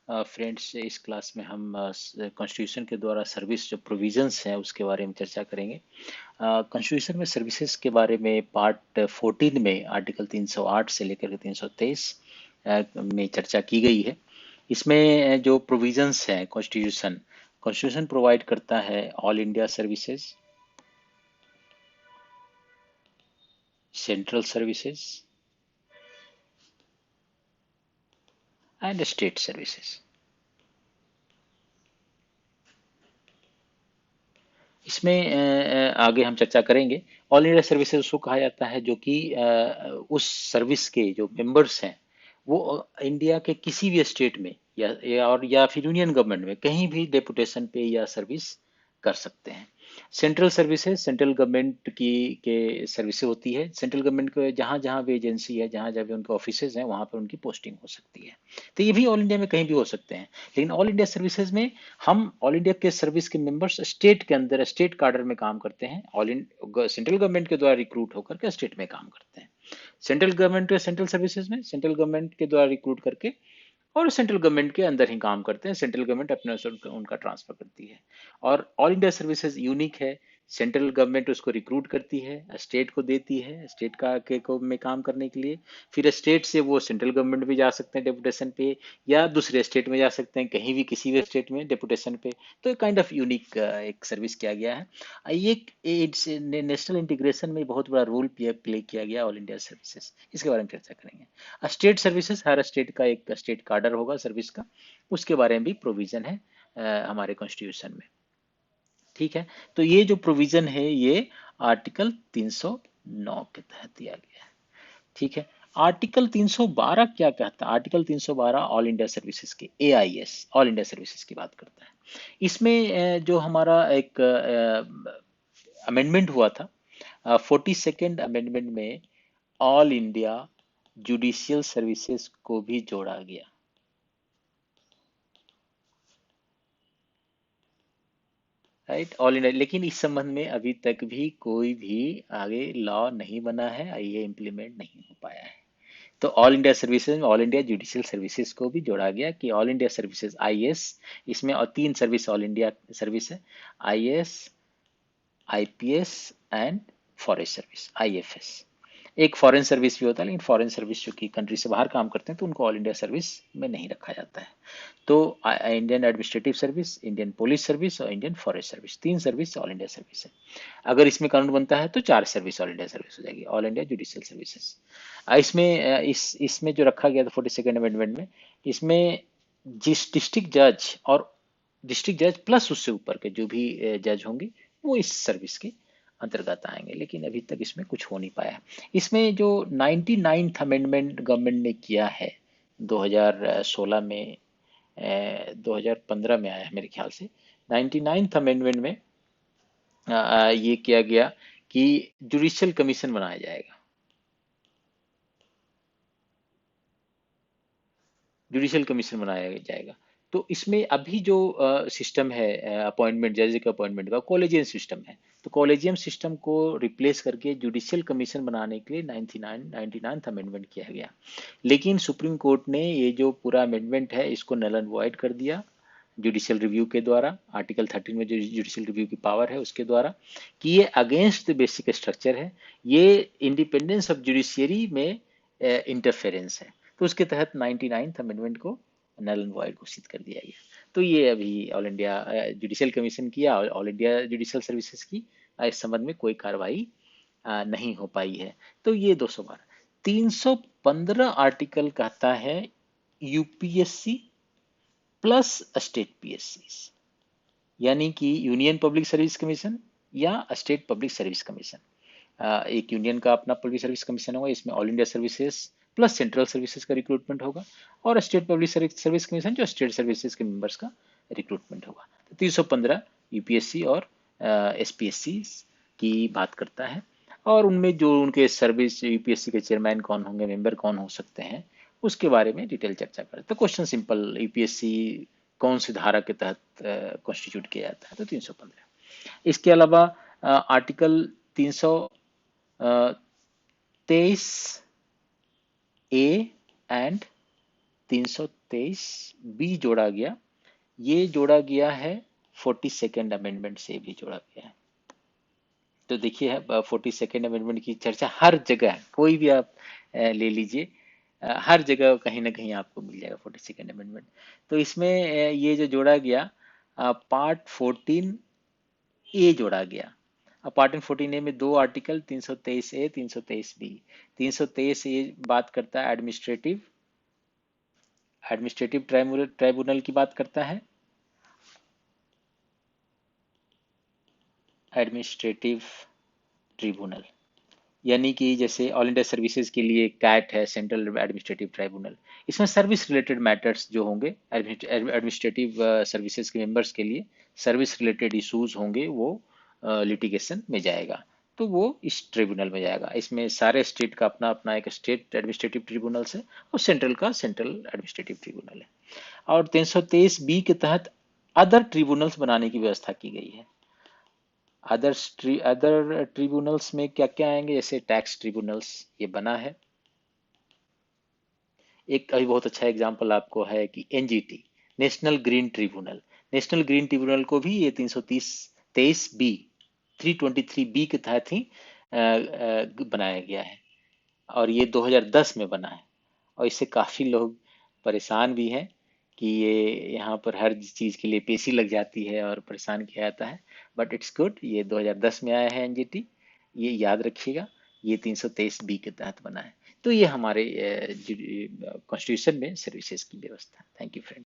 Friends, इस class में हम कॉन्स्टिट्यूशन के द्वारा सर्विस जो प्रोविजंस हैं उसके बारे में चर्चा करेंगे। कॉन्स्टिट्यूशन में सर्विसेज के बारे में पार्ट 14 में आर्टिकल 308 से लेकर के 323 में चर्चा की गई है। इसमें जो प्रोविजंस हैं, कॉन्स्टिट्यूशन कॉन्स्टिट्यूशन प्रोवाइड करता है all India services, central services and state services. इसमें आगे हम चर्चा करेंगे। ऑल इंडिया सर्विसेज उसको कहा जाता है जो कि उस सर्विस के जो मेंबर्स हैं वो इंडिया के किसी भी स्टेट में या फिर यूनियन गवर्नमेंट में कहीं भी डेपुटेशन पे या सर्विस कर सकते हैं। सेंट्रल सर्विसेज सेंट्रल गवर्नमेंट की के सर्विसेज होती है। सेंट्रल गवर्नमेंट के जहाँ जहाँ भी एजेंसी है, जहाँ जहाँ भी उनके ऑफिसेज हैं, वहाँ पर उनकी पोस्टिंग हो सकती है। तो ये भी ऑल इंडिया में कहीं भी हो सकते हैं। लेकिन ऑल इंडिया सर्विसेज में हम ऑल इंडिया के सर्विस के मेंबर्स स्टेट के अंदर स्टेट कार्डर में काम करते हैं। सेंट्रल गवर्नमेंट के द्वारा रिक्रूट होकर के स्टेट में काम करते हैं। सेंट्रल गवर्नमेंट के सेंट्रल सर्विसेज में सेंट्रल गवर्नमेंट के द्वारा रिक्रूट करके और सेंट्रल गवर्नमेंट के अंदर ही काम करते हैं। सेंट्रल गवर्नमेंट अपने से उनका ट्रांसफर करती है। और ऑल इंडिया सर्विसेज यूनिक है। सेंट्रल गवर्नमेंट उसको रिक्रूट करती है, स्टेट को देती है स्टेट का के को में काम करने के लिए। फिर स्टेट से वो सेंट्रल गवर्नमेंट भी जा सकते हैं डेपुटेशन पे, या दूसरे स्टेट में जा सकते हैं, कहीं भी किसी भी स्टेट में डेपुटेशन पे। तो काइंड ऑफ यूनिक एक सर्विस किया गया है। ये नेशनल इंटीग्रेशन में बहुत बड़ा रोल प्ले किया गया ऑल इंडिया सर्विसेज। इसके बारे में चर्चा करेंगे। स्टेट सर्विसेज, हर स्टेट का एक स्टेट कार्डर होगा सर्विस का, उसके बारे में भी प्रोविजन है हमारे कॉन्स्टिट्यूशन में। ठीक है, तो ये जो प्रोविजन है ये आर्टिकल 309 के तहत दिया गया है। ठीक है, आर्टिकल 312 क्या कहता है? आर्टिकल 312 ऑल इंडिया सर्विसेज के AIS ऑल इंडिया सर्विसेज की बात करता है। इसमें जो हमारा एक अमेंडमेंट हुआ था, 42nd अमेंडमेंट में ऑल इंडिया जुडिशियल सर्विसेज को भी जोड़ा गया। Right, all India. लेकिन इस संबंध में अभी तक भी कोई भी आगे लॉ नहीं बना है, ये इम्प्लीमेंट नहीं हो पाया है। तो ऑल इंडिया सर्विसेज में ऑल इंडिया जुडिशियल सर्विसेज को भी जोड़ा गया कि ऑल इंडिया सर्विसेज IS, इसमें और 3 सर्विस ऑल इंडिया सर्विस है, IS, IPS and forest service, IFS। एक फॉरेन सर्विस भी होता है, लेकिन फॉरेन सर्विस जो कि कंट्री से बाहर काम करते हैं तो उनको ऑल इंडिया सर्विस में नहीं रखा जाता है। तो Indian Administrative Service, Indian Police Service और Indian Forest Service, 3 service all India service है। अगर इसमें कानून बनता है तो 4 सर्विस ऑल इंडिया सर्विस हो जाएगी, ऑल इंडिया जुडिशियल सर्विसेज। इसमें इसमें जो रखा गया था 42nd अमेंडमेंट में, इसमें जिस डिस्ट्रिक्ट जज और डिस्ट्रिक्ट जज प्लस उससे ऊपर के जो भी जज होंगे वो इस सर्विस के अंतर्गत आएंगे। लेकिन अभी तक इसमें कुछ हो नहीं पाया है। इसमें जो 99th अमेंडमेंट गवर्नमेंट ने किया है 2016 में, 2015 में आया है मेरे ख्याल से। 99th अमेंडमेंट में ये किया गया कि जुडिशियल कमीशन बनाया जाएगा। जुडिशियल कमीशन बनाया जाएगा। तो इसमें अभी जो सिस्टम है अपॉइंटमेंट, जज के अपॉइंटमेंट का कॉलेजियम सिस्टम है। तो कॉलेजियम सिस्टम को रिप्लेस करके जुडिशियल कमीशन बनाने के लिए 99th अमेंडमेंट किया गया। लेकिन सुप्रीम कोर्ट ने ये जो पूरा अमेंडमेंट है इसको नल एंड वॉइड कर दिया जुडिशियल रिव्यू के द्वारा। आर्टिकल 13 में जो जुडिशियल रिव्यू की पावर है उसके द्वारा, कि ये अगेंस्ट द बेसिक स्ट्रक्चर है, ये इंडिपेंडेंस ऑफ जुडिशियरी में इंटरफेरेंस है। तो उसके तहत 99th अमेंडमेंट को नल एंड वॉइड घोषित कर दिया गया। तो ये अभी ऑल इंडिया जुडिशियल कमीशन किया और ऑल इंडिया जुडिशियल सर्विसेज की इस संबंध में कोई कार्रवाई नहीं हो पाई है। तो ये 212। 315 आर्टिकल कहता है UPSC प्लस स्टेट PSC, यानी कि यूनियन पब्लिक सर्विस कमीशन या स्टेट पब्लिक सर्विस कमीशन। एक यूनियन का अपना पब्लिक सर्विस कमीशन होगा, इसमें all India services plus central services का रिक्रूटमेंट होगा, और स्टेट पब्लिक सर्विस कमीशन जो स्टेट सर्विसेज के मेंबर्स का रिक्रूटमेंट होगा। तो 315 UPSC और SPSC की बात करता है। और उनमें जो उनके सर्विस UPSC के चेयरमैन कौन होंगे, मेंबर कौन हो सकते हैं, उसके बारे में डिटेल चर्चा करें। तो क्वेश्चन सिंपल, UPSC कौन सी धारा के तहत कॉन्स्टिट्यूट किया जाता है? तो 315। इसके अलावा आर्टिकल 323A एंड 323 बी जोड़ा गया। ये जोड़ा गया है 42nd अमेंडमेंट से भी जोड़ा गया है। तो देखिए 42nd अमेंडमेंट की चर्चा हर जगह, कोई भी आप ले लीजिए, हर जगह कहीं ना कहीं आपको मिल जाएगा 42nd अमेंडमेंट। तो इसमें ये जो जोड़ा गया पार्ट 14 ए जोड़ा गया। अब पार्ट 14 ए में दो आर्टिकल 323 ए 323 बी। 323 ए बात करता है एडमिनिस्ट्रेटिव एडमिनिस्ट्रेटिव ट्राइब्यूनल की बात करता है, एडमिनिस्ट्रेटिव ट्रिब्यूनल, यानी कि जैसे ऑल इंडिया सर्विसेज के लिए कैट है, सेंट्रल एडमिनिस्ट्रेटिव ट्राइब्यूनल। इसमें सर्विस रिलेटेड मैटर्स जो होंगे एडमिनिस्ट्रेटिव सर्विसेज के मेंबर्स के लिए, सर्विस रिलेटेड इश्यूज होंगे, वो लिटिगेशन में जाएगा, तो वो इस ट्रिब्यूनल में जाएगा। इसमें सारे स्टेट का अपना अपना एक स्टेट एडमिनिस्ट्रेटिव ट्रिब्यूनल्स है और सेंट्रल का सेंट्रल एडमिनिस्ट्रेटिव ट्रिब्यूनल है। और 323 बी के तहत अदर ट्रिब्यूनल्स बनाने की व्यवस्था की गई है। अदर ट्रिब्यूनल्स में क्या क्या आएंगे, जैसे टैक्स ट्रिब्यूनल्स ये बना है। एक अभी बहुत अच्छा एग्जांपल आपको है कि NGT, national green tribunal. National green tribunal को भी ये 323 बी 323 बी के तहत ही बनाया गया है, और ये 2010 में बना है। और इससे काफ़ी लोग परेशान भी हैं कि ये यहाँ पर हर चीज़ के लिए पेशी लग जाती है और परेशान किया जाता है। बट इट्स गुड, ये 2010 में आया है एनजीटी, ये याद रखिएगा। ये 323 बी के तहत बना है। तो ये हमारे कॉन्स्टिट्यूशन में सर्विसेज की व्यवस्था। Thank you friend.